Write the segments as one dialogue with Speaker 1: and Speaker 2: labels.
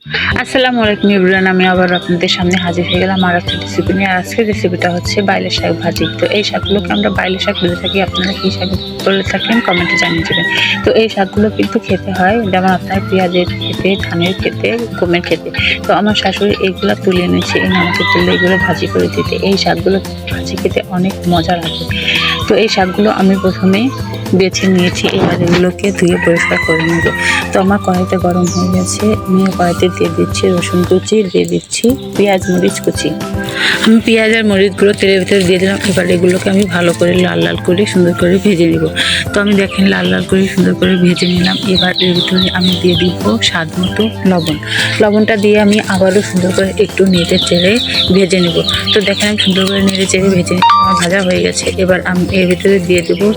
Speaker 1: আসসালামু আলাইকুম এভরিওয়ান, আমি আবার আপনাদের সামনে হাজির হয়ে গেলাম আর একটা রেসিপি নিয়ে। আজকের রেসিপিটা হচ্ছে বাইলের শাক ভাজি। তো এই শাকগুলোকে আমরা বাইলের শাক বলে থাকি, আপনারা কী শাক বলে থাকেন কমেন্টে জানিয়ে দেবেন। তো এই শাকগুলো কিন্তু খেতে হয় যেমন আপনার পেঁয়াজের খেতে, ধানের খেতে, গমের খেতে। তো আমার শাশুড়ি এইগুলো তুলে এনেছে, এই আমাকে তুলে এগুলো ভাজি করে দিতে। এই শাকগুলো ভাজি খেতে অনেক মজা লাগে। তো এই শাকগুলো আমি প্রথমে বেছে নিয়েছি, এবার এগুলোকে ধুয়ে পরিষ্কার করে নেব। তো আমার কড়াইতে গরম হয়ে গেছে, আমি কড়াইতে দিয়ে দিচ্ছি রসুন কুচি, দিয়ে দিচ্ছি পেঁয়াজ মরিচ কুচি। আমি পেঁয়াজ আর মরিচগুলো তেলের ভিতরে দিয়ে দিলাম। এবার এগুলোকে আমি ভালো করে লাল লাল করে সুন্দর করে ভেজে নেব। তো আমি দেখেন লাল লাল করে সুন্দর করে ভেজে নিলাম। এবার এর ভিতরে আমি দিয়ে দিব স্বাদ মতো লবণ। লবণটা দিয়ে আমি আবারও সুন্দর করে একটু নেড়ে চেড়ে ভেজে নেব। তো দেখেন আমি সুন্দর করে নেড়ে চেড়ে ভেজে আমার ভাজা হয়ে গেছে। এবার আমি এর ভিতরে দিয়ে দেবো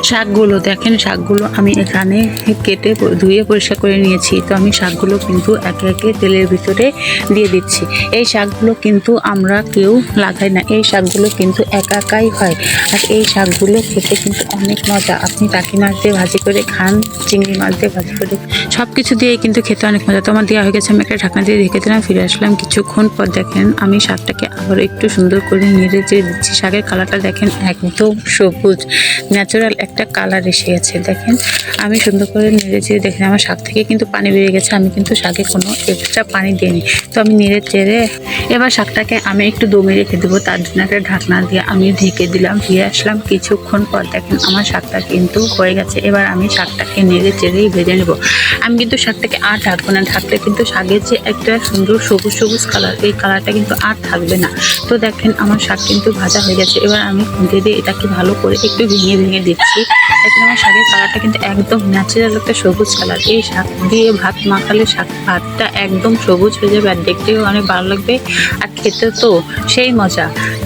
Speaker 1: শাকগুলো। দেখেন শাকগুলো আমি এখানে কেটে ধুয়ে পরিষ্কার করে নিয়েছি। তো আমি শাকগুলো কিন্তু একে একে তেলের ভিতরে দিয়ে দিচ্ছি। এই শাকগুলো কিন্তু আমরা কেউ লাগাই না, এই শাকগুলো কিন্তু একা একাই হয়। আর এই শাকগুলো খেতে কিন্তু অনেক মজা। আপনি টাকি মাছ দিয়ে ভাজি করে খান, চিংড়ি মাছ দিয়ে ভাজি করে, সব কিছু দিয়ে কিন্তু খেতে অনেক মজা। তো আমার দেওয়া হয়ে গেছে, আমি একটা ঢাকনা দিয়ে রেখে দিলাম। ফিরে আসলাম কিছুক্ষণ পর, দেখেন আমি শাকটাকে আবার একটু সুন্দর করে নেড়ে চেড়ে দিচ্ছি। শাকের কালারটা দেখেন একদম সবুজ, ন্যাচারাল একটা কালার এসে গেছে। দেখেন আমি সুন্দর করে নেড়ে চেড়ে, দেখেন আমার শাক থেকে কিন্তু পানি বেরিয়ে গেছে। আমি কিন্তু শাকে কোনো এক্সট্রা পানি দিইনি। তো আমি নেড়ে চেড়ে এবার শাকটাকে আমি একটু দমে রেখে দেবো। তার জন্য একটা ঢাকনা দিয়ে আমি ঢেকে দিলাম। ফিরে আসলাম কিছুক্ষণ পর, দেখেন আমার শাকটা কিন্তু হয়ে গেছে। এবার আমি শাকটাকে নেড়ে চেড়েই ভেজে নেব। আমি কিন্তু শাকটাকে আর ঢাকবো না, ঢাকলে কিন্তু শাকের যে একটা সুন্দর সবুজ সবুজ কালার, এই কালারটা কিন্তু আর থাকবে না। তো দেখেন আমার শাক কিন্তু ভাজা হয়ে গেছে। এবার আমি খুঁজে দিয়ে এটাকে ভালো করে একটু ভেঙে ভেঙে দিচ্ছি। দেখেন আমার শাকের কালারটা কিন্তু একদম ন্যাচারাল একটা সবুজ কালার। এই শাক দিয়ে ভাত মাখালে ভাতটা একদম সবুজ হয়ে যাবে, আর দেখতেও অনেক ভালো লাগবে, আর খেতে তো সেই মজা।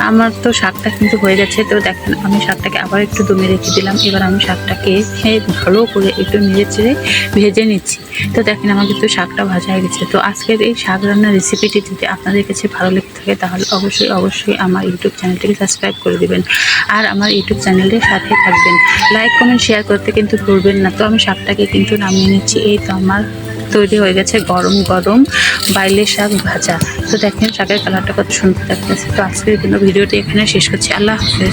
Speaker 1: আমার তো শাকটা কিন্তু হয়ে গেছে। তো দেখেন আমি শাকটাকে আবার একটু দমে রেখে দিলাম। এবার আমি শাকটাকে ভালো করে একটু নেড়ে চেড়ে ভেজে নিচ্ছি। তো দেখেন আমার কিন্তু শাকটা ভাজা হয়ে গেছে। তো আজকের এই শাক রান্নার রেসিপিটি যদি আপনাদের কাছে ভালো লেগে থাকে, তাহলে অবশ্যই আমার ইউটিউব চ্যানেলটিকে সাবস্ক্রাইব করে দেবেন, আর আমার ইউটিউব চ্যানেলের সাথে থাকবেন। লাইক কমেন্ট শেয়ার করতে কিন্তু ভুলবেন না। তো আমি শাকটাকে কিন্তু নামিয়ে নিচ্ছি। এই তো আমার তৈরি হয়ে গেছে গরম গরম বাইলের শাক ভাজা। তো দেখেন শাকের কালারটা কত সুন্দর লাগতেছে। তো আজকের জন্য ভিডিওটি এখানে শেষ করছি। আল্লাহ হাফেজ।